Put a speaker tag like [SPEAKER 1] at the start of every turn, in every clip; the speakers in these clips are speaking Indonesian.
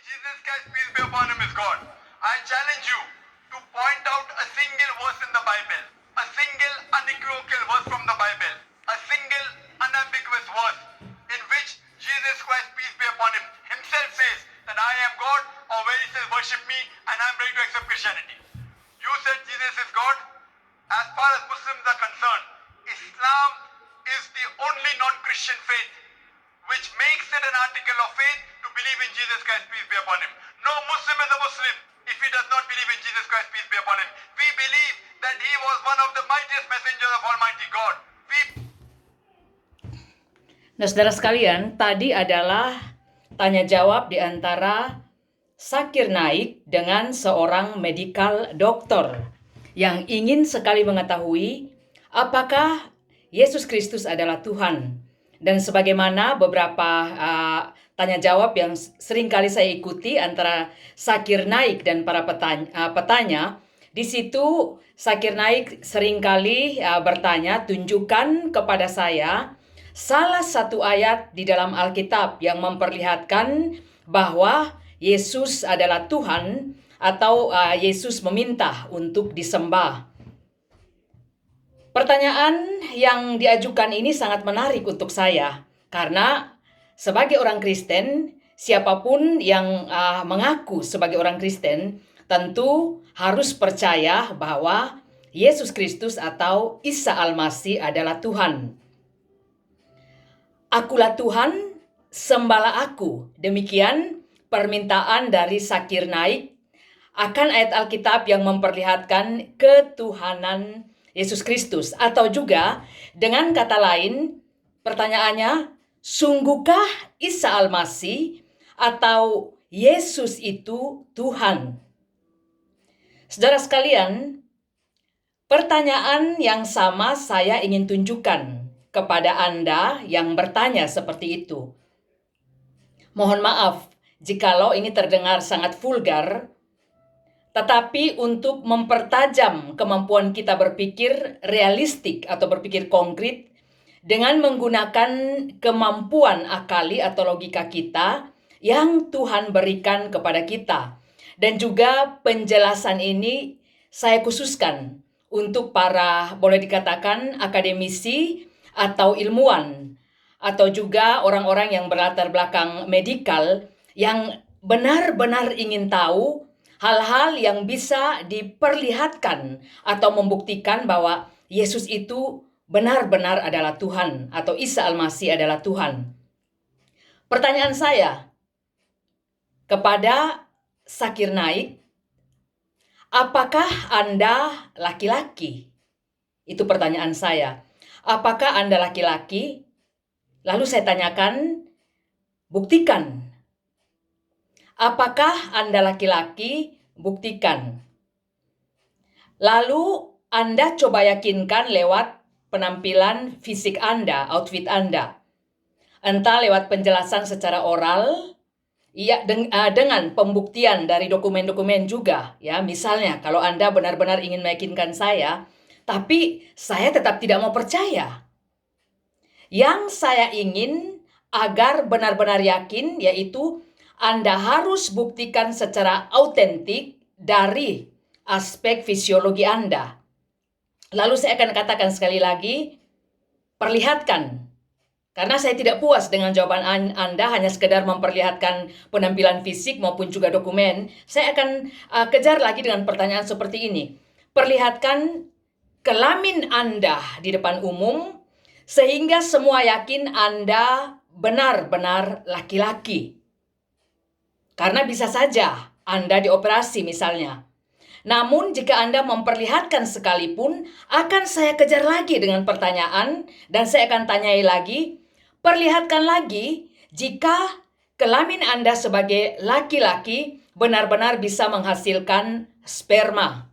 [SPEAKER 1] Jesus Christ, peace be upon him, is God. I challenge you to point out a single verse in the Bible, a single unequivocal verse from the Bible, a single unambiguous verse in which Jesus Christ, peace be upon him, himself says that I am God, or where he says worship me and I am ready to accept Christianity. You said Jesus is God. As far as Muslims are concerned, Islam is the only non-Christian faith which makes it an article of faith to believe in Jesus Christ, peace be upon him. No Muslim is a Muslim if he does not believe in Jesus Christ, peace be upon him. We believe that he was one of the mightiest messengers of Almighty God.
[SPEAKER 2] Nah, saudara sekalian, tadi adalah tanya jawab di antara Zakir Naik dengan seorang medical doctor yang ingin sekali mengetahui apakah Yesus Kristus adalah Tuhan. Dan sebagaimana beberapa tanya jawab yang sering kali saya ikuti antara Zakir Naik dan para petanya, di situ Zakir Naik seringkali bertanya, tunjukkan kepada saya salah satu ayat di dalam Alkitab yang memperlihatkan bahwa Yesus adalah Tuhan atau Yesus meminta untuk disembah. Pertanyaan yang diajukan ini sangat menarik untuk saya karena sebagai orang Kristen, siapapun yang mengaku sebagai orang Kristen tentu harus percaya bahwa Yesus Kristus atau Isa Al-Masih adalah Tuhan. Akulah Tuhan, sembahlah aku. Demikian permintaan dari Zakir Naik akan ayat Alkitab yang memperlihatkan ketuhanan Yesus Kristus. Atau juga dengan kata lain, pertanyaannya, sungguhkah Isa Al-Masih atau Yesus itu Tuhan? Saudara sekalian, pertanyaan yang sama saya ingin tunjukkan kepada Anda yang bertanya seperti itu. Mohon maaf jikalau ini terdengar sangat vulgar, tetapi untuk mempertajam kemampuan kita berpikir realistik atau berpikir konkret dengan menggunakan kemampuan akali atau logika kita yang Tuhan berikan kepada kita. Dan juga penjelasan ini saya khususkan untuk para, boleh dikatakan, akademisi atau ilmuwan, atau juga orang-orang yang berlatar belakang medikal yang benar-benar ingin tahu hal-hal yang bisa diperlihatkan atau membuktikan bahwa Yesus itu benar-benar adalah Tuhan atau Isa Al-Masih adalah Tuhan. Pertanyaan saya kepada Zakir Naik, apakah Anda laki-laki? Itu pertanyaan saya. Apakah Anda laki-laki? Lalu saya tanyakan, buktikan. Apakah Anda laki-laki? Buktikan. Lalu Anda coba yakinkan lewat penampilan fisik Anda, outfit Anda. Entah lewat penjelasan secara oral, dengan pembuktian dari dokumen-dokumen juga. Ya, misalnya kalau Anda benar-benar ingin meyakinkan saya, tapi saya tetap tidak mau percaya. Yang saya ingin agar benar-benar yakin yaitu Anda harus buktikan secara autentik dari aspek fisiologi Anda. Lalu saya akan katakan sekali lagi, perlihatkan. Karena saya tidak puas dengan jawaban Anda hanya sekedar memperlihatkan penampilan fisik maupun juga dokumen, saya akan kejar lagi dengan pertanyaan seperti ini. Perlihatkan kelamin Anda di depan umum, sehingga semua yakin Anda benar-benar laki-laki. Karena bisa saja Anda dioperasi misalnya. Namun jika Anda memperlihatkan sekalipun, akan saya kejar lagi dengan pertanyaan dan saya akan tanyai lagi, perlihatkan lagi jika kelamin Anda sebagai laki-laki benar-benar bisa menghasilkan sperma.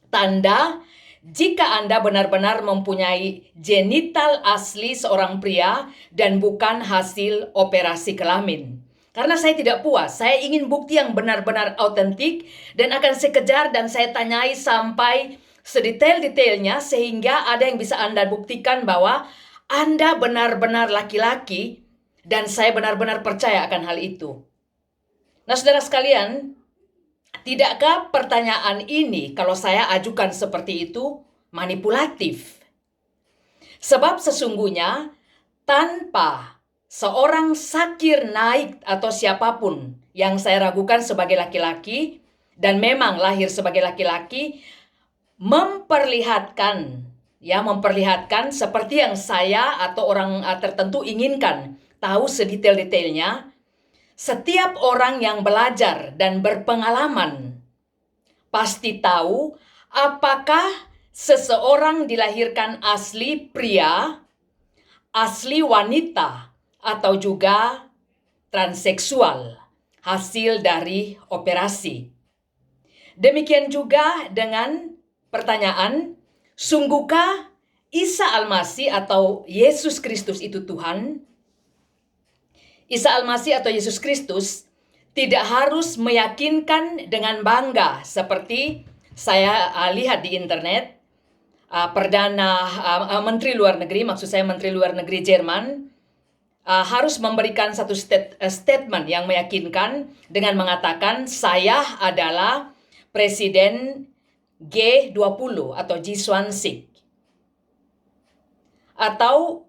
[SPEAKER 2] Tanda jika Anda benar-benar mempunyai genital asli seorang pria dan bukan hasil operasi kelamin. Karena saya tidak puas, saya ingin bukti yang benar-benar autentik dan akan saya kejar dan saya tanyai sampai sedetail-detailnya sehingga ada yang bisa Anda buktikan bahwa Anda benar-benar laki-laki dan saya benar-benar percaya akan hal itu. Nah, saudara sekalian, tidakkah pertanyaan ini kalau saya ajukan seperti itu manipulatif? Sebab sesungguhnya tanpa seorang Zakir Naik atau siapapun yang saya ragukan sebagai laki-laki dan memang lahir sebagai laki-laki memperlihatkan seperti yang saya atau orang tertentu inginkan tahu sedetail-detailnya. Setiap orang yang belajar dan berpengalaman pasti tahu apakah seseorang dilahirkan asli pria, asli wanita, atau juga transseksual, hasil dari operasi. Demikian juga dengan pertanyaan, sungguhkah Isa Al-Masih atau Yesus Kristus itu Tuhan? Isa Al-Masih atau Yesus Kristus tidak harus meyakinkan dengan bangga seperti saya lihat di internet. Menteri Luar Negeri, maksud saya Menteri Luar Negeri Jerman, harus memberikan satu statement yang meyakinkan dengan mengatakan saya adalah Presiden G20 atau G20. Atau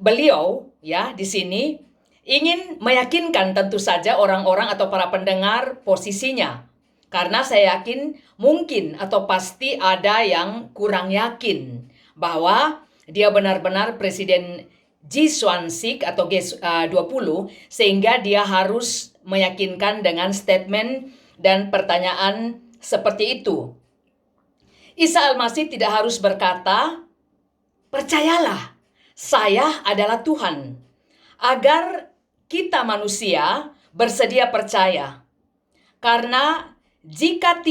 [SPEAKER 2] beliau di sini ingin meyakinkan tentu saja orang-orang atau para pendengar posisinya. Karena saya yakin mungkin atau pasti ada yang kurang yakin bahwa dia benar-benar Presiden G20 atau G20 sehingga dia harus meyakinkan dengan statement dan pertanyaan seperti itu. Isa Al-Masih tidak harus berkata, percayalah, saya adalah Tuhan, agar kita manusia bersedia percaya. Karena jika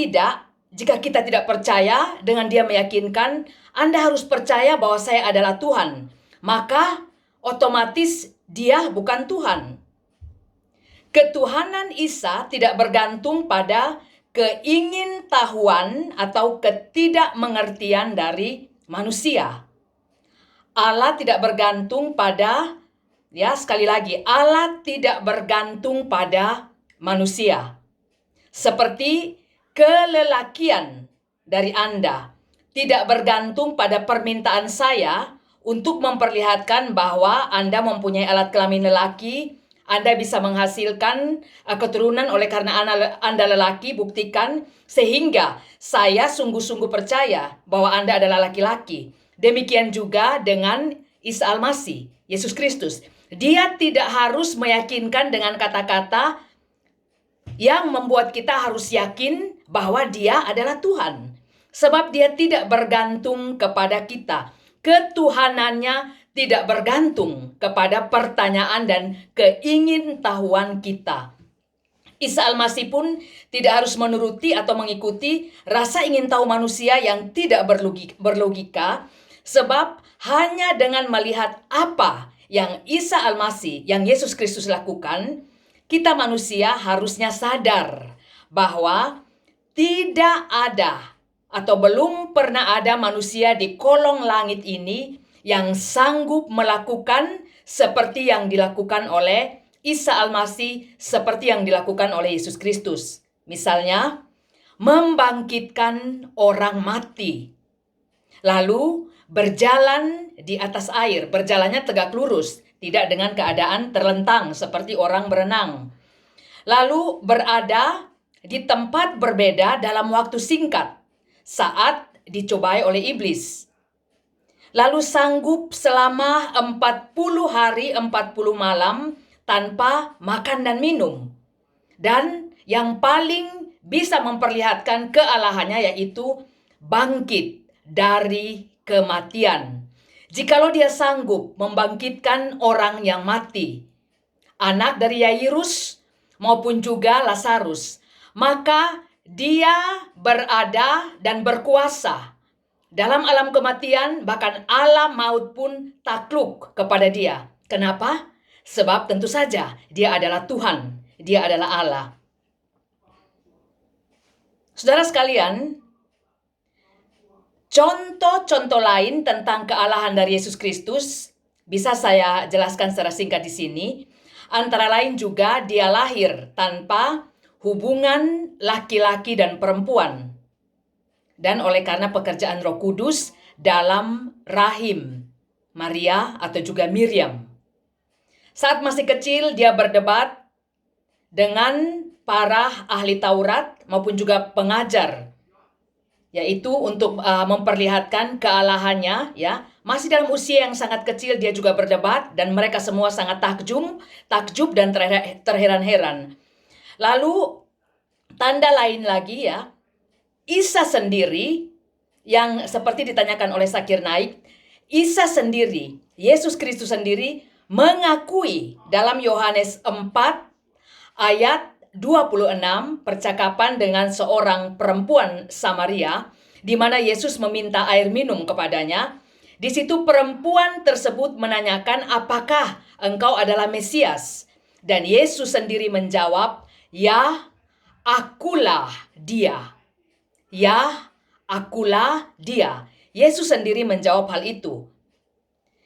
[SPEAKER 2] kita tidak percaya dengan dia meyakinkan, Anda harus percaya bahwa saya adalah Tuhan, maka otomatis dia bukan Tuhan. Ketuhanan Isa tidak bergantung pada keingintahuan atau ketidakmengertian dari manusia. Allah tidak bergantung pada, sekali lagi, Allah tidak bergantung pada manusia. Seperti kelelakian dari Anda tidak bergantung pada permintaan saya untuk memperlihatkan bahwa Anda mempunyai alat kelamin lelaki, Anda bisa menghasilkan keturunan oleh karena Anda lelaki, buktikan, sehingga saya sungguh-sungguh percaya bahwa Anda adalah laki-laki. Demikian juga dengan Isa Al-Masih, Yesus Kristus. Dia tidak harus meyakinkan dengan kata-kata yang membuat kita harus yakin bahwa dia adalah Tuhan. Sebab dia tidak bergantung kepada kita. Ketuhanannya tidak bergantung kepada pertanyaan dan keingintahuan kita. Isa Al-Masih pun tidak harus menuruti atau mengikuti rasa ingin tahu manusia yang tidak berlogika, sebab hanya dengan melihat apa yang Isa Al-Masih, yang Yesus Kristus lakukan, kita manusia harusnya sadar bahwa tidak ada atau belum pernah ada manusia di kolong langit ini yang sanggup melakukan seperti yang dilakukan oleh Isa Al-Masih, seperti yang dilakukan oleh Yesus Kristus. Misalnya, membangkitkan orang mati. Lalu berjalan di atas air, berjalannya tegak lurus, tidak dengan keadaan terlentang seperti orang berenang. Lalu berada di tempat berbeda dalam waktu singkat saat dicobai oleh iblis. Lalu sanggup selama 40 hari 40 malam tanpa makan dan minum. Dan yang paling bisa memperlihatkan kealahannya yaitu bangkit dari kematian. Jikalau dia sanggup membangkitkan orang yang mati, anak dari Yairus maupun juga Lazarus, maka dia berada dan berkuasa dalam alam kematian, bahkan alam maut pun takluk kepada dia. Kenapa? Sebab tentu saja dia adalah Tuhan, dia adalah Allah. Saudara sekalian, contoh-contoh lain tentang kealahan dari Yesus Kristus bisa saya jelaskan secara singkat di sini Antara lain juga dia lahir tanpa hubungan laki-laki dan perempuan. Dan oleh karena pekerjaan Roh Kudus dalam rahim Maria atau juga Miriam. Saat masih kecil dia berdebat dengan para ahli Taurat maupun juga pengajar, yaitu untuk memperlihatkan kealahannya, ya. Masih dalam usia yang sangat kecil dia juga berdebat dan mereka semua sangat takjub dan terheran-heran. Lalu tanda lain lagi, ya, Isa sendiri yang seperti ditanyakan oleh Zakir Naik, Isa sendiri, Yesus Kristus sendiri mengakui dalam Yohanes 4 ayat 26 percakapan dengan seorang perempuan Samaria di mana Yesus meminta air minum kepadanya. Di situ perempuan tersebut menanyakan, "Apakah engkau adalah Mesias?" Dan Yesus sendiri menjawab, "Ya, akulah dia." Ya, akulah dia. Yesus sendiri menjawab hal itu.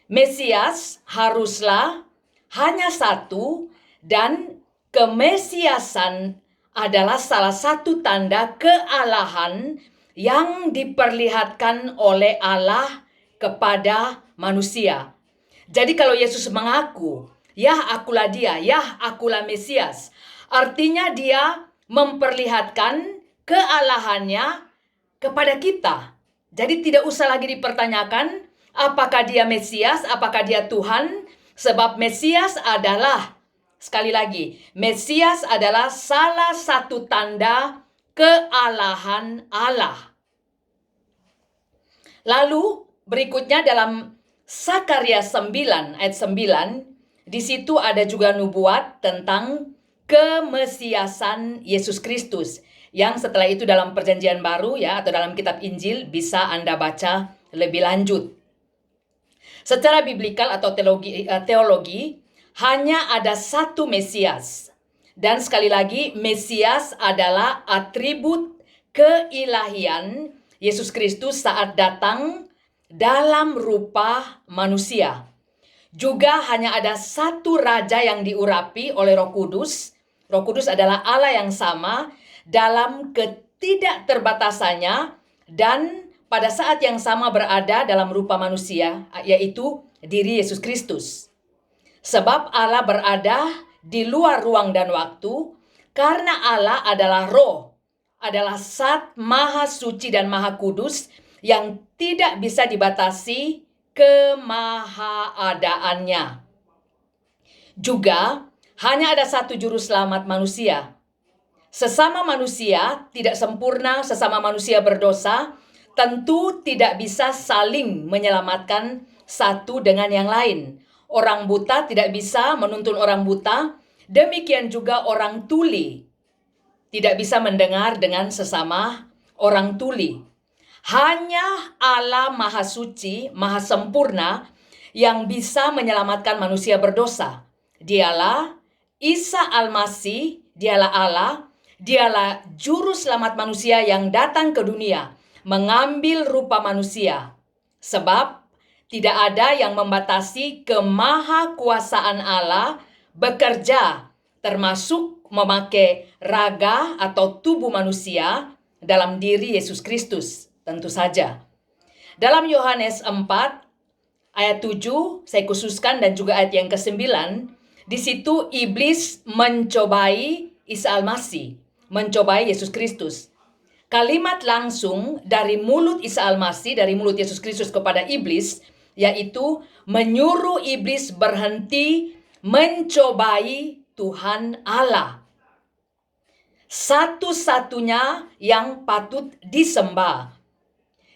[SPEAKER 2] Mesias haruslah hanya satu, dan kemesiasan adalah salah satu tanda kealahan yang diperlihatkan oleh Allah kepada manusia. Jadi kalau Yesus mengaku, "Ya, akulah dia, ya, akulah Mesias," artinya dia memperlihatkan kealahannya kepada kita. Jadi tidak usah lagi dipertanyakan apakah dia Mesias, apakah dia Tuhan, sebab Mesias adalah, sekali lagi, Mesias adalah salah satu tanda kealahan Allah. Lalu berikutnya dalam Sakarya 9 ayat 9, di situ ada juga nubuat tentang kemesiasan Yesus Kristus. Yang setelah itu dalam perjanjian baru, ya, atau dalam kitab Injil bisa Anda baca lebih lanjut. Secara biblikal atau teologi hanya ada satu Mesias. Dan sekali lagi, Mesias adalah atribut keilahian Yesus Kristus saat datang dalam rupa manusia. Juga hanya ada satu raja yang diurapi oleh Roh Kudus. Roh Kudus adalah Allah yang sama dalam ketidakterbatasannya dan pada saat yang sama berada dalam rupa manusia, yaitu diri Yesus Kristus. Sebab Allah berada di luar ruang dan waktu, karena Allah adalah Roh, adalah Zat Maha Suci dan Maha Kudus yang tidak bisa dibatasi kemahaadaannya. Juga hanya ada satu juru selamat manusia. Sesama manusia tidak sempurna, sesama manusia berdosa, tentu tidak bisa saling menyelamatkan satu dengan yang lain. Orang buta tidak bisa menuntun orang buta, demikian juga orang tuli tidak bisa mendengar dengan sesama orang tuli. Hanya Allah Maha Suci, Maha Sempurna yang bisa menyelamatkan manusia berdosa. Dialah Isa Al-Masih, dialah Allah, dialah juru selamat manusia yang datang ke dunia, mengambil rupa manusia. Sebab tidak ada yang membatasi kemahakuasaan Allah bekerja, termasuk memakai raga atau tubuh manusia dalam diri Yesus Kristus, tentu saja. Dalam Yohanes 4 ayat 7 saya khususkan dan juga ayat yang ke-9, di situ iblis mencobai Isa Al-Masih, mencobai Yesus Kristus. Kalimat langsung dari mulut Isa Al-Masih, dari mulut Yesus Kristus kepada iblis, yaitu menyuruh iblis berhenti mencobai Tuhan Allah, satu-satunya yang patut disembah.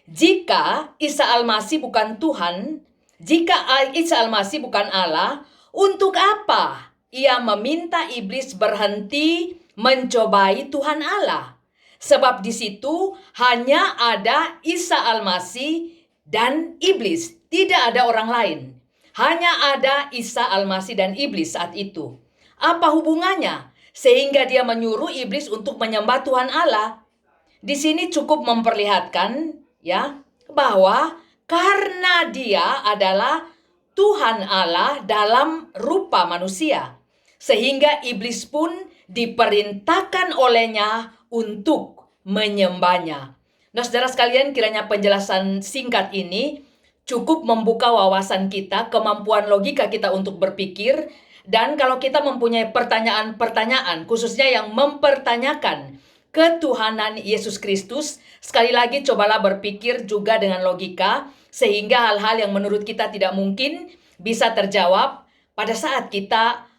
[SPEAKER 2] Jika Isa Al-Masih bukan Tuhan, jika Isa Al-Masih bukan Allah, untuk apa ia meminta iblis berhenti mencobai Tuhan Allah? Sebab di situ hanya ada Isa Al-Masih dan iblis, tidak ada orang lain. Hanya ada Isa Al-Masih dan iblis saat itu. Apa hubungannya sehingga dia menyuruh iblis untuk menyembah Tuhan Allah? Di sini cukup memperlihatkan, ya, bahwa karena dia adalah Tuhan Allah dalam rupa manusia, sehingga iblis pun diperintahkan olehnya untuk menyembahnya. Nah, saudara sekalian, kiranya penjelasan singkat ini cukup membuka wawasan kita, kemampuan logika kita untuk berpikir, dan kalau kita mempunyai pertanyaan-pertanyaan, khususnya yang mempertanyakan ketuhanan Yesus Kristus, sekali lagi cobalah berpikir juga dengan logika, sehingga hal-hal yang menurut kita tidak mungkin bisa terjawab pada saat kita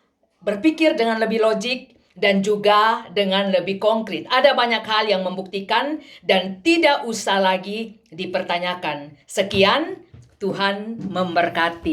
[SPEAKER 2] berpikir dengan lebih logik dan juga dengan lebih konkret. Ada banyak hal yang membuktikan dan tidak usah lagi dipertanyakan. Sekian, Tuhan memberkati.